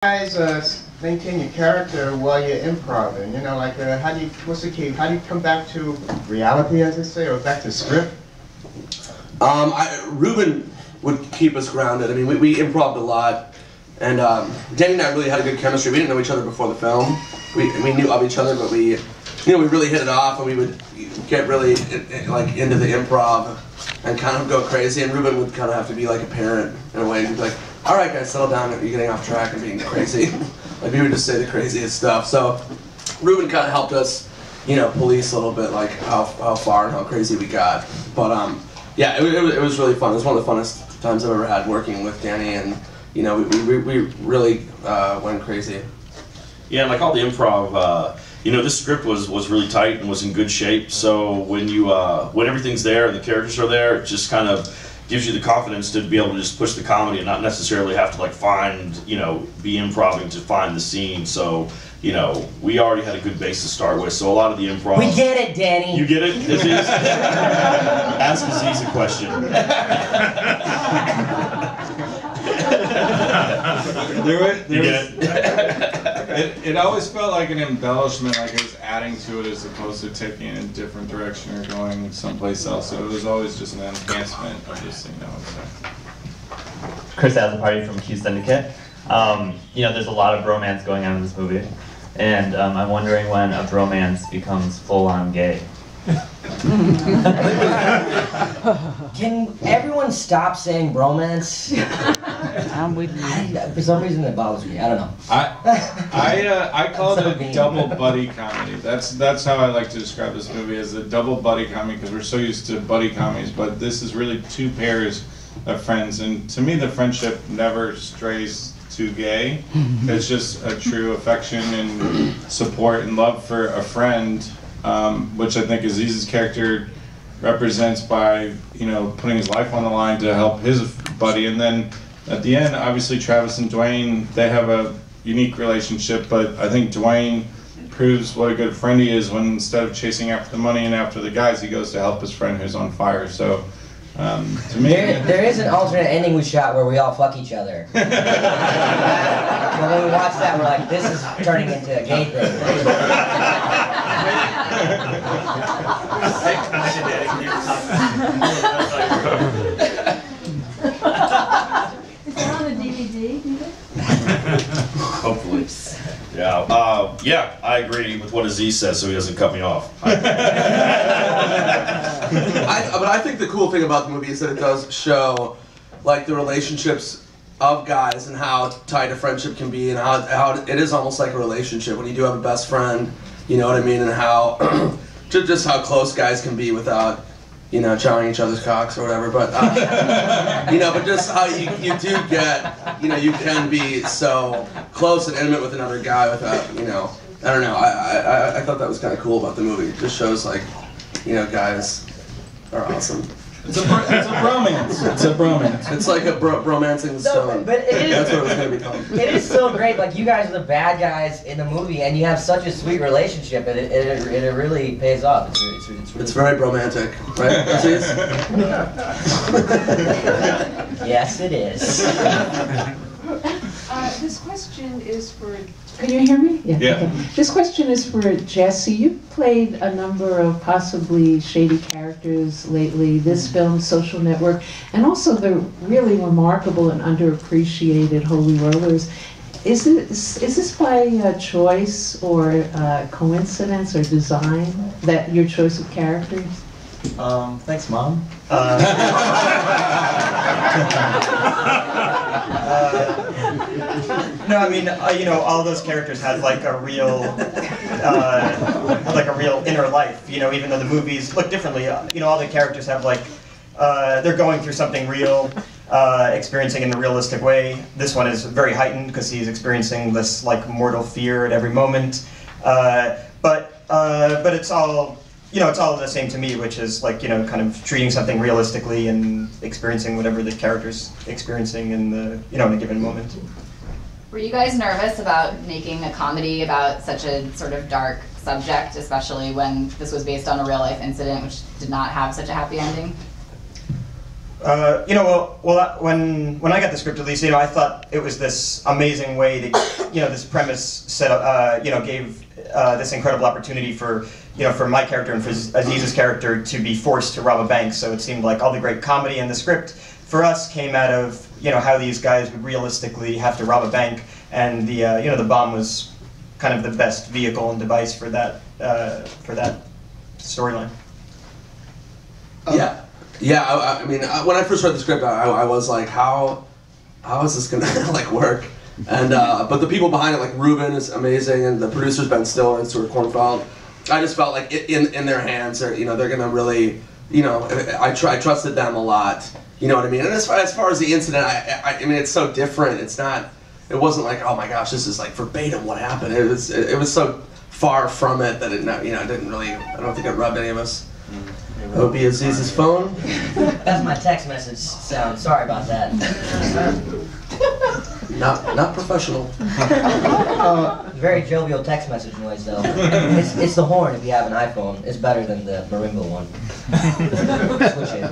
guys maintain your character while you're improvising? You know, like how do you, what's the key? How do you come back to reality, as they say, or back to script? Ruben would keep us grounded. I mean, we improv'd a lot, and Danny and I really had a good chemistry. We didn't know each other before the film. We knew of each other, but we really hit it off, and we would get really like into the improv and kind of go crazy. And Ruben would kind of have to be like a parent in a way, and he'd be like, "All right, guys, settle down. You're getting off track and being crazy." Like we would just say the craziest stuff. So Ruben kind of helped us, police a little bit, like how far and how crazy we got. But yeah, it was really fun. It was one of the funnest times I've ever had working with Danny, and we really went crazy. Yeah, and like all the improv, this script was really tight and was in good shape. So when when everything's there and the characters are there, it just kind of gives you the confidence to be able to just push the comedy and not necessarily have to like be improving to find the scene. So we already had a good base to start with. So a lot of the improv. We get it, Danny. You get it, Aziz? Ask Aziz a question. It always felt like an embellishment, like it was adding to it as opposed to taking it in a different direction or going someplace else. So it was always just an enhancement of this thing. Chris Aziz from Q Syndicate. There's a lot of bromance going on in this movie, and I'm wondering when a bromance becomes full-on gay. Can everyone stop saying bromance? For some reason it bothers me. I don't know. I call it a double buddy comedy. That's how I like to describe this movie, as a double buddy comedy, because we're so used to buddy comedies, but this is really two pairs of friends, and to me the friendship never strays too gay. It's just a true affection and support and love for a friend, which I think Aziz's character represents by putting his life on the line to help his buddy. And then at the end, obviously Travis and Dwayne, they have a unique relationship, but I think Dwayne proves what a good friend he is when instead of chasing after the money and after the guys, he goes to help his friend who's on fire. So to me, there is an alternate ending we shot where we all fuck each other. But when we watch that, we're like, this is turning into a gay thing. Is that on a DVD, do they? Hopefully. Yeah, I agree with what Aziz says, so he doesn't cut me off. But I think the cool thing about the movie is that it does show like the relationships of guys and how tight a friendship can be, and how it is almost like a relationship when you do have a best friend, you know what I mean, and how just how close guys can be without chowing each other's cocks or whatever, but but just how you do get, you can be so close and intimate with another guy without, I don't know. I thought that was kind of cool about the movie. It just shows like, guys are awesome. it's a bromance. It's a bromance. It's like a bromancing the stone. But it is, that's what it was going to be called. It is so great. Like, you guys are the bad guys in the movie, and you have such a sweet relationship, and it really pays off. It's very bromantic, right, Aziz? Yes, it is. This question is for... Can you hear me? Yeah. Okay. This question is for Jesse. You've played a number of possibly shady characters lately. This film, Social Network, and also the really remarkable and underappreciated Holy Rollers. Is this by choice or coincidence or design, that your choice of characters? Thanks, Mom. No, I mean, all those characters had like a real, inner life. Even though the movies look differently, all the characters have like, they're going through something real, experiencing in a realistic way. This one is very heightened because he's experiencing this like mortal fear at every moment. But it's all. It's all the same to me, which is like, kind of treating something realistically and experiencing whatever the character's experiencing in in a given moment. Were you guys nervous about making a comedy about such a sort of dark subject, especially when this was based on a real life incident which did not have such a happy ending? When I got the script, at least, I thought it was this amazing way that, this premise set up, gave this incredible opportunity for my character and for Aziz's character to be forced to rob a bank. So it seemed like all the great comedy in the script for us came out of, how these guys would realistically have to rob a bank, and the bomb was kind of the best vehicle and device for that storyline. I mean, when I first read the script, I was like, how is this gonna like work? And but the people behind it, like Ruben, is amazing, and the producers Ben Stiller and Stuart Kornfeld. I just felt like in their hands, they're gonna really, I trusted them a lot. You know what I mean? And as far as the incident, I mean, it's so different. It wasn't like, oh my gosh, this is like verbatim what happened. It was so far from it that it didn't really. I don't think it rubbed any of us. That would be Aziz's phone. That's my text message sound. Sorry about that. Not professional. Very jovial text message noise, though. It's the horn if you have an iPhone. It's better than the marimba one. Switch it.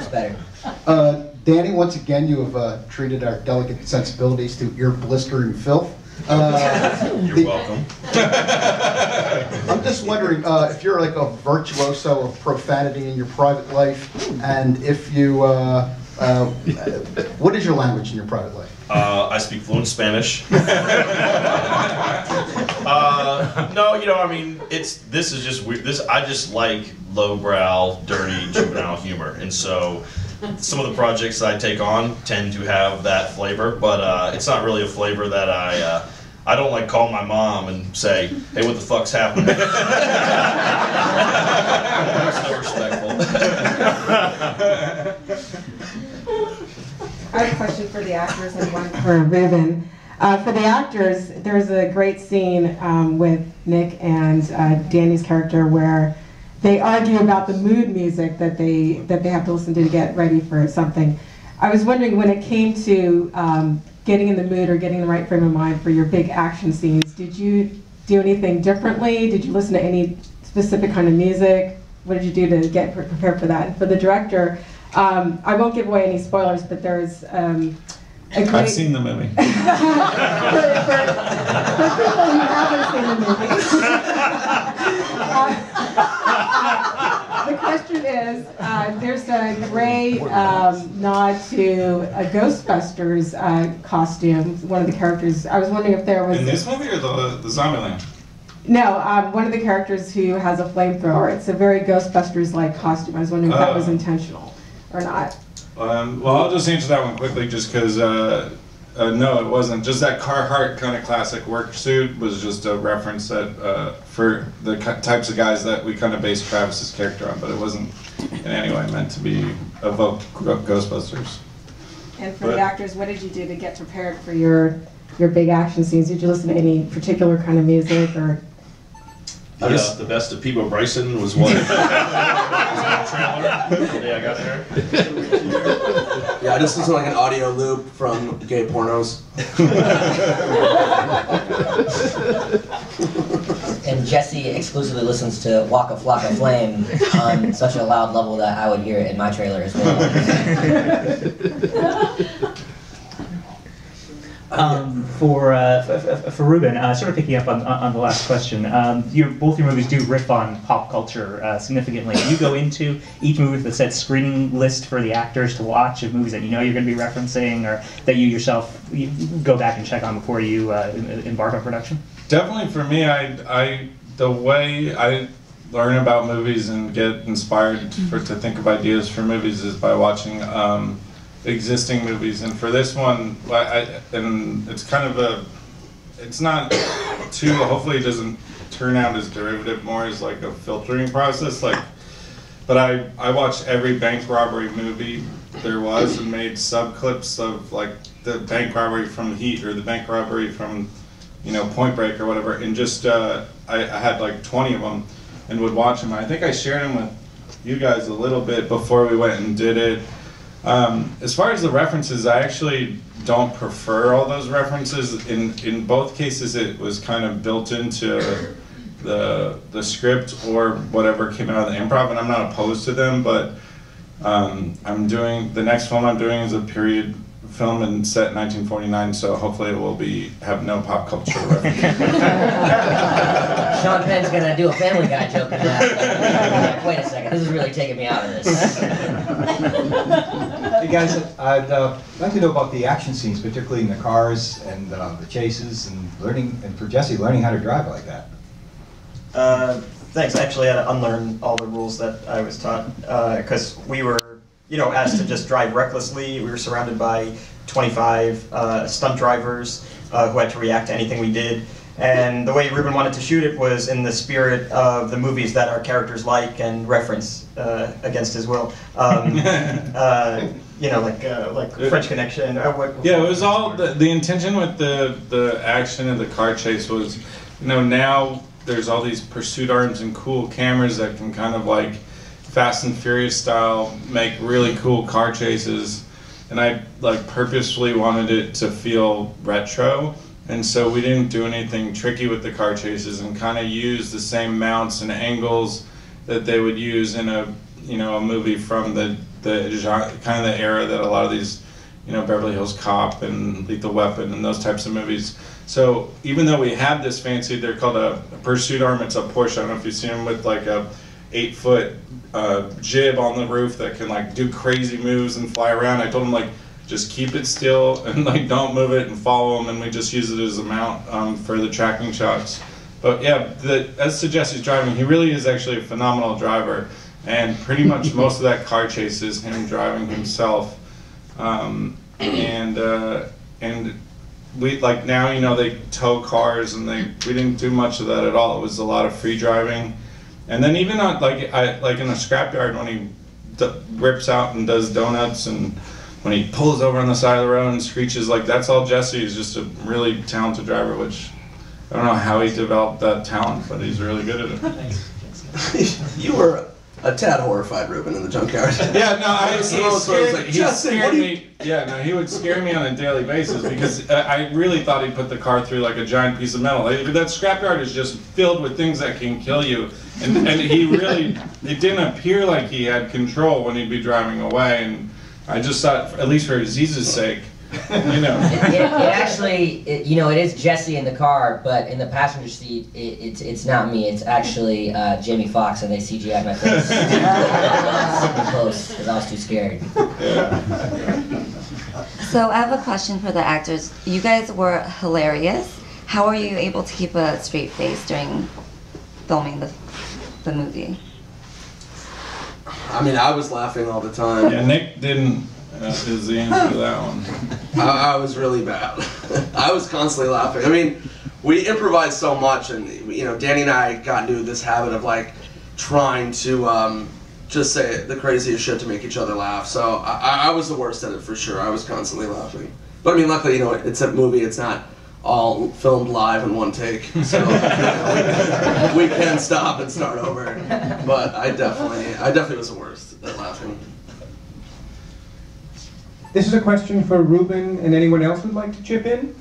It's better. Danny, once again, you have treated our delicate sensibilities to ear-blistering filth. You're welcome. I'm just wondering if you're like a virtuoso of profanity in your private life, and if you, what is your language in your private life? I speak fluent Spanish. No, I mean, this is just weird. I just like lowbrow, dirty, juvenile humor, and so some of the projects that I take on tend to have that flavor, but it's not really a flavor that I don't like call my mom and say, hey, what the fuck's happening? That's not respectful. I have a question for the actors and one for Ruben. For the actors, there's a great scene with Nick and Danny's character where they argue about the mood music that they have to listen to get ready for something. I was wondering, when it came to getting in the mood or getting the right frame of mind for your big action scenes, did you do anything differently? Did you listen to any specific kind of music? What did you do to get prepared for that? And for the director, I won't give away any spoilers, but there's a great... I've seen the movie. for people who haven't seen the movie. The question is, there's a great nod to a Ghostbusters costume, one of the characters. I was wondering if there was... In this movie or the Zombieland? No, one of the characters who has a flamethrower. It's a very Ghostbusters-like costume. I was wondering if that was intentional or not. Well, I'll just answer that one quickly, just because no, it wasn't. Just that Carhartt kind of classic work suit was just a reference that for the types of guys that we kind of based Travis's character on, but it wasn't in any way meant to be evoke Ghostbusters. And for the actors, what did you do to get prepared for your big action scenes? Did you listen to any particular kind of music or? The best of Peebo Bryson was one. Was that a trailer the day I got there? Yeah, this is like an audio loop from gay pornos. And Jesse exclusively listens to Waka Flocka Flame on such a loud level that I would hear it in my trailer as well. For Ruben, sort of picking up on the last question, both your movies do riff on pop culture significantly. You go into each movie with a set screening list for the actors to watch of movies that you know you're going to be referencing, or that you yourself go back and check on before you embark on production? Definitely for me, the way I learn about movies and get inspired to think of ideas for movies is by watching existing movies, and for this one, and it's kind of it's not too, hopefully it doesn't turn out as derivative, more as like a filtering process, but I watched every bank robbery movie there was and made sub-clips of like the bank robbery from Heat or the bank robbery from, Point Break or whatever, and just, I had like 20 of them and would watch them. I think I shared them with you guys a little bit before we went and did it. As far as the references, I actually don't prefer all those references. In both cases, it was kind of built into the script or whatever came out of the improv, and I'm not opposed to them, but I'm doing, the next film I'm doing is a period film and set in 1949, so hopefully it will have no pop culture references. Sean Penn's gonna do a Family Guy joke in that. Wait a second, this is really taking me out of this. Hey guys, I'd like to know about the action scenes, particularly in the cars and the chases, and learning, and for Jesse, learning how to drive like that. Thanks. I actually had to unlearn all the rules that I was taught because we were, asked to just drive recklessly. We were surrounded by 25 stunt drivers who had to react to anything we did. And the way Ruben wanted to shoot it was in the spirit of the movies that our characters like and reference against his will. Like French Connection. Yeah, it was all the intention with the action of the car chase was, now there's all these pursuit arms and cool cameras that can kind of like Fast and Furious style make really cool car chases, and I like purposefully wanted it to feel retro, and so we didn't do anything tricky with the car chases and kind of use the same mounts and angles that they would use in a a movie from the genre, kind of the era that a lot of these Beverly Hills Cop and Lethal Weapon and those types of movies. So even though we had this fancy, they're called a pursuit arm, it's a Porsche, I don't know if you've seen them, with like a 8-foot jib on the roof that can like do crazy moves and fly around. I told them like, just keep it still and like don't move it and follow them, and we just use it as a mount for the tracking shots. But yeah, as to Jesse's driving, he really is actually a phenomenal driver, and pretty much most of that car chase is him driving himself. And we like now they tow cars, and we didn't do much of that at all. It was a lot of free driving, and then even on like in the scrapyard when he rips out and does donuts, and when he pulls over on the side of the road and screeches, like that's all Jesse. He's just a really talented driver, which I don't know how he developed that talent, but he's really good at it. Thanks. You were a tad horrified, Ruben, in the junkyard. Yeah, no, he scared me. Yeah, no, he would scare me on a daily basis because I really thought he put the car through like a giant piece of metal. Like, that scrapyard is just filled with things that can kill you, and he really, it didn't appear like he had control when he'd be driving away, and I just thought, at least for Aziz's sake, It actually, it is Jesse in the car, but in the passenger seat, it's not me. It's actually Jamie Foxx, and they CGI'd my face. Super close, because I was too scared. So I have a question for the actors. You guys were hilarious. How are you able to keep a straight face during filming the movie? I mean, I was laughing all the time. Yeah, Nick didn't. Is the answer to that one? I was really bad. I was constantly laughing. I mean, we improvised so much, and Danny and I got into this habit of like trying to just say the craziest shit to make each other laugh. So I was the worst at it for sure. I was constantly laughing. But I mean, luckily, it's a movie. It's not all filmed live in one take, so we can stop and start over. But I definitely was the worst at laughing. This is a question for Ruben and anyone else who'd like to chip in.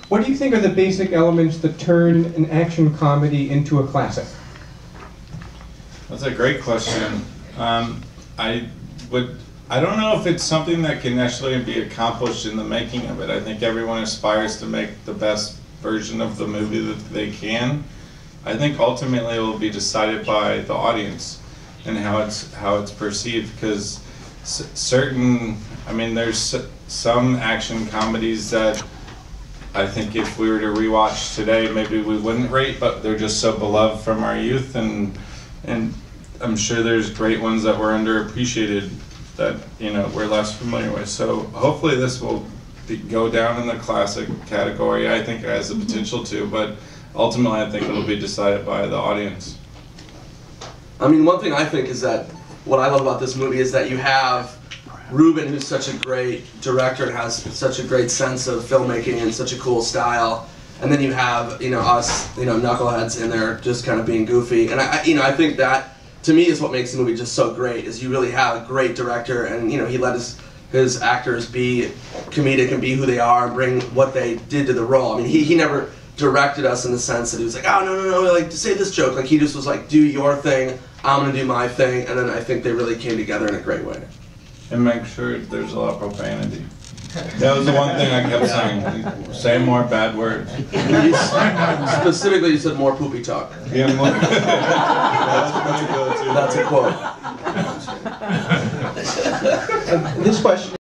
What do you think are the basic elements that turn an action comedy into a classic? That's a great question. I don't know if it's something that can necessarily be accomplished in the making of it. I think everyone aspires to make the best version of the movie that they can. I think ultimately it will be decided by the audience and how it's perceived, because there's some action comedies that I think if we were to rewatch today, maybe we wouldn't rate, but they're just so beloved from our youth, and I'm sure there's great ones that were underappreciated that we're less familiar with. So hopefully this will go down in the classic category. I think it has the potential to, but ultimately I think it'll be decided by the audience. I mean, one thing I think is that what I love about this movie is that you have Ruben, who's such a great director and has such a great sense of filmmaking and such a cool style, and then you have us knuckleheads in there just kind of being goofy. And I think that to me is what makes the movie just so great, is you really have a great director, and he let his actors be comedic and be who they are and bring what they did to the role. I mean, he never directed us in the sense that he was like, oh no, like to say this joke. Like he just was like, do your thing, I'm gonna do my thing, and then I think they really came together in a great way. And make sure there's a lot of profanity. That was the one thing I kept saying. Say more bad words. Specifically, you said more poopy talk. Yeah, more. That's a quote. This question